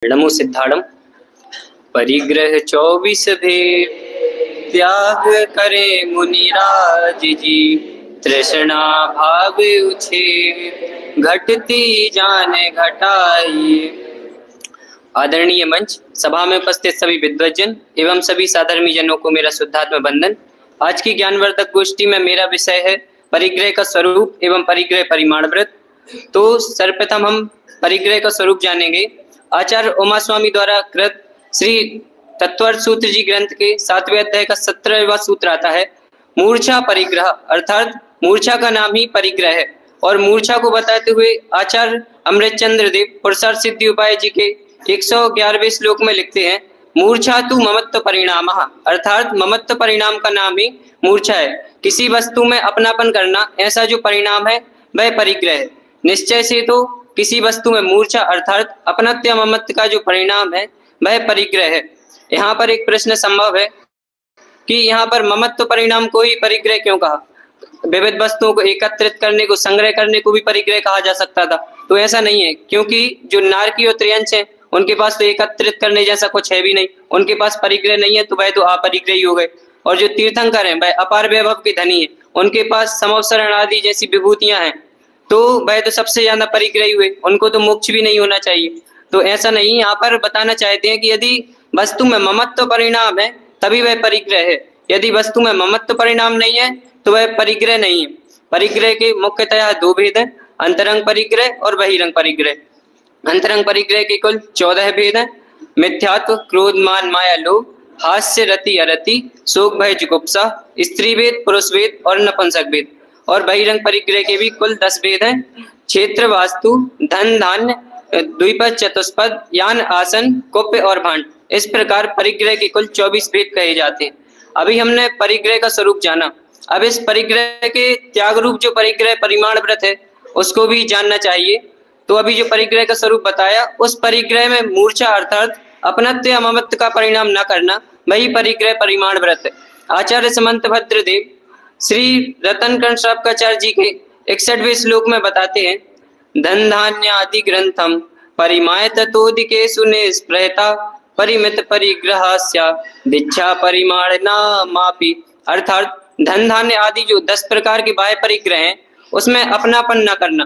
नमो सिद्धाणम। परिग्रह 24 भेद त्याग करे मुनिराज जी, तृष्णा भाव उछे घटती जाने घटाइए। आदरणीय मंच, सभा में उपस्थित सभी विद्वज्जन एवं सभी साधर्मी जनों को मेरा शुद्धात्म वंदन। आज की ज्ञानवर्धक गोष्ठी में मेरा विषय है परिग्रह का स्वरूप एवं परिग्रह परिमाण व्रत। तो सर्वप्रथम हम परिग्रह का स्वरूप जानेंगे। आचार्य उमा स्वामी द्वारा कृत श्री तत्वर्थ सूत्र जी ग्रंथ के 7वें अध्याय का 17वां सूत्र आता है, मूर्छा परिग्रह, अर्थात मूर्छा का नाम ही परिग्रह है। और मूर्छा को बताते हुए आचार्य अमृतचंद्र देव पुरुषार्थ सिद्धि उपाय जी के 111वें श्लोक में लिखते हैं, मूर्छा तु ममत्व परिणाम, अर्थात ममत्व परिणाम का नाम ही मूर्छा है। किसी वस्तु में अपनापन करना, ऐसा जो परिणाम है वह परिग्रह है। निश्चय से तो किसी वस्तु में मूर्छा अर्थात अपनत्व ममत्व का जो परिणाम है वह परिग्रह है। यहाँ पर एक प्रश्न संभव है कि यहाँ पर ममत्व परिणाम को ही परिग्रह क्यों कहा? विविध वस्तुओं को एकत्रित करने को, संग्रह करने को भी परिग्रह कहा जा सकता था। तो ऐसा नहीं है, क्योंकि जो नारकी और त्रियंश है उनके पास तो एकत्रित करने जैसा कुछ है भी नहीं, उनके पास परिग्रह नहीं है, तो वह तो अपरिग्रही हो गए। और जो तीर्थंकर हैं वह अपार वैभव के धनी है, उनके पास समवसरण आदि जैसी विभूतियां हैं, तो वह तो सबसे ज्यादा परिग्रही हुए, उनको तो मोक्ष भी नहीं होना चाहिए। तो ऐसा नहीं, यहाँ पर बताना चाहते हैं कि यदि वस्तु में ममत्व परिणाम है तभी वह परिग्रह है, यदि वस्तु में ममत्व परिणाम नहीं है तो वह परिग्रह नहीं है। परिग्रह के मुख्यतः दो भेद हैं, अंतरंग परिग्रह और बहिरंग परिग्रह। अंतरंग परिग्रह के कुल 14 भेद हैं, मिथ्यात्व, क्रोध, मान, माया, लोभ, हास्य, रति, अरति, शोक, भय, जुगुप्सा, स्त्री भेद, पुरुष भेद और नपुंसक भेद। और बहिरंग परिग्रह के भी कुल 10 भेद हैं, क्षेत्र, वास्तु, धन, धान्य, द्विपद, चतुष्पद, यान, आसन, कुप्य और भांड। इस प्रकार परिग्रह के कुल 24 भेद कहे जाते हैं। अभी हमने परिग्रह का स्वरूप जाना, अब इस परिग्रह के त्याग रूप जो परिग्रह परिमाण व्रत है उसको भी जानना चाहिए। तो अभी जो परिग्रह का स्वरूप बताया, उस परिग्रह में मूर्छा अर्थात अपनत्व या ममत्व का परिणाम न करना, वही परिग्रह परिमाण व्रत है। आचार्य समंत भद्र देव श्री रतनकर्ण श्रावकाचार्य जी के 61वें श्लोक में बताते हैं, धन धान्य आदि ग्रंथम परिमाय ततोदिकेषु निस्पृहता परिमित परिग्रहस्य दीक्षा परिमाण न मापी। अर्थात धन धान्य आदि जो 10 प्रकार के बाह्य परिग्रह हैं उसमें अपनापन न करना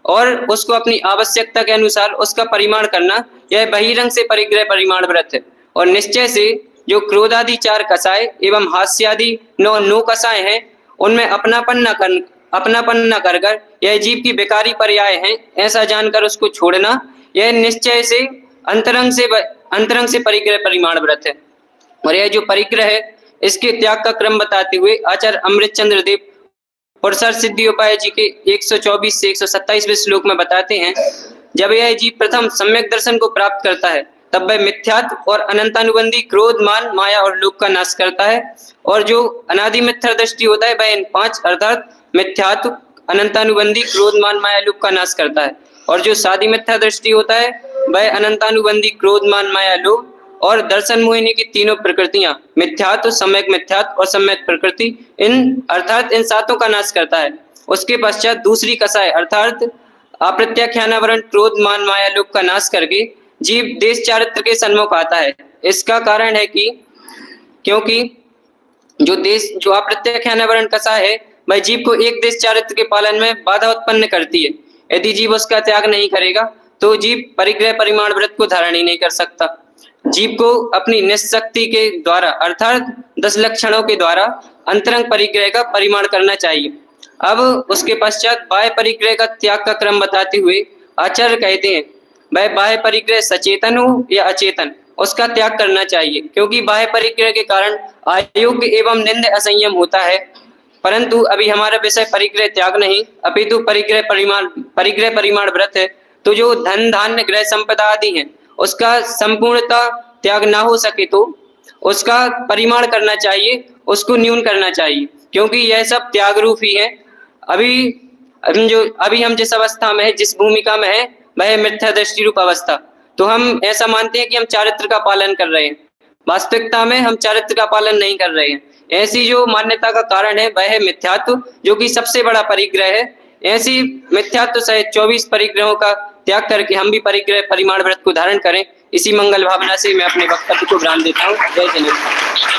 और उसको अपनी आवश्यकता के अनुसार उसका परिमाण करना, यह बहिरंग से परिग्रह परिमाण व्रत है। और निश्चय से जो क्रोध आदि 4 कसाय एवं हास्य आदि 9 कसाय हैं उनमें अपनापन न कर यह जीव की बेकारी पर्याय हैं, ऐसा जानकर उसको छोड़ना, यह निश्चय से अंतरंग से परिग्रह परिमाण व्रत है। और यह जो परिग्रह है इसके त्याग का क्रम बताते हुए आचार्य अमृतचंद्र देव पुरुषार्थ सिद्धि उपाय जी के 124 से 127वें श्लोक में बताते हैं, जब यह जीव प्रथम सम्यक दर्शन को प्राप्त करता है तब वह मिथ्यात्व और अनंतानुबंधी क्रोध, मान, माया और लोभ का नाश करता है। और जो अनादि मिथ्या दृष्टि होता है वह इन 5 अर्थात मिथ्यात्व, अनंतानुबंधी, क्रोध, मान, माया, लोभ का नाश करता है। और जो सादी मिथ्या दृष्टि होता है वह अनंतानुबंधी क्रोध, मान, माया, लोभ और दर्शन मोहिनी की तीनों प्रकृतियां मिथ्यात्व, सम्यक और सम्यक प्रकृति, इन अर्थात इन 7 का नाश करता है। उसके पश्चात दूसरी कसाय अर्थात अप्रत्याख्यानावरण क्रोध, मान, माया, लोभ का नाश करके जीव देश चारित्र के सन्मुख आता है। इसका कारण है कि क्योंकि जो अप्रत्याख्यानावरण कसाय है वह जीव को एक देश चारित्र के पालन में बाधा उत्पन्न करती है। यदि जीव उसका त्याग नहीं करेगा तो जीव परिग्रह परिमाण व्रत को धारण ही नहीं कर सकता। जीव को अपनी निशक्ति के द्वारा अर्थात 10 लक्षणों के द्वारा अंतरंग परिग्रह का परिमाण करना चाहिए। अब उसके पश्चात बाह्य परिग्रह का त्याग का क्रम बताते हुए आचार्य कहते हैं, वह बाह्य परिग्रह सचेतन हो या अचेतन, उसका त्याग करना चाहिए, क्योंकि बाह्य परिग्रह के कारण अयोग्य एवं निंद असंयम होता है। परंतु अभी हमारा विषय परिग्रह त्याग नहीं अपितु परिग्रह परिमाण व्रत है। तो जो धन धान्य गृह संपदा आदि है उसका संपूर्णता त्याग ना हो सके तो उसका परिमाण करना चाहिए, उसको न्यून करना चाहिए, क्योंकि यह सब त्याग रूप ही है। अभी हम जिस अवस्था में है, जिस भूमिका में है, वह मिथ्या दृष्टि रूप अवस्था। तो हम ऐसा मानते हैं कि हम चारित्र का पालन कर रहे हैं, वास्तविकता में हम चारित्र का पालन नहीं कर रहे हैं। ऐसी जो मान्यता का कारण है वह है मिथ्यात्व, जो कि सबसे बड़ा परिग्रह है। ऐसी मिथ्यात्व सहित 24 परिग्रहों का त्याग करके हम भी परिग्रह परिमाण व्रत को धारण करें। इसी मंगल भावना से मैं अपने वक्तव्य को विराम देता हूँ। जय जगन्नाथ।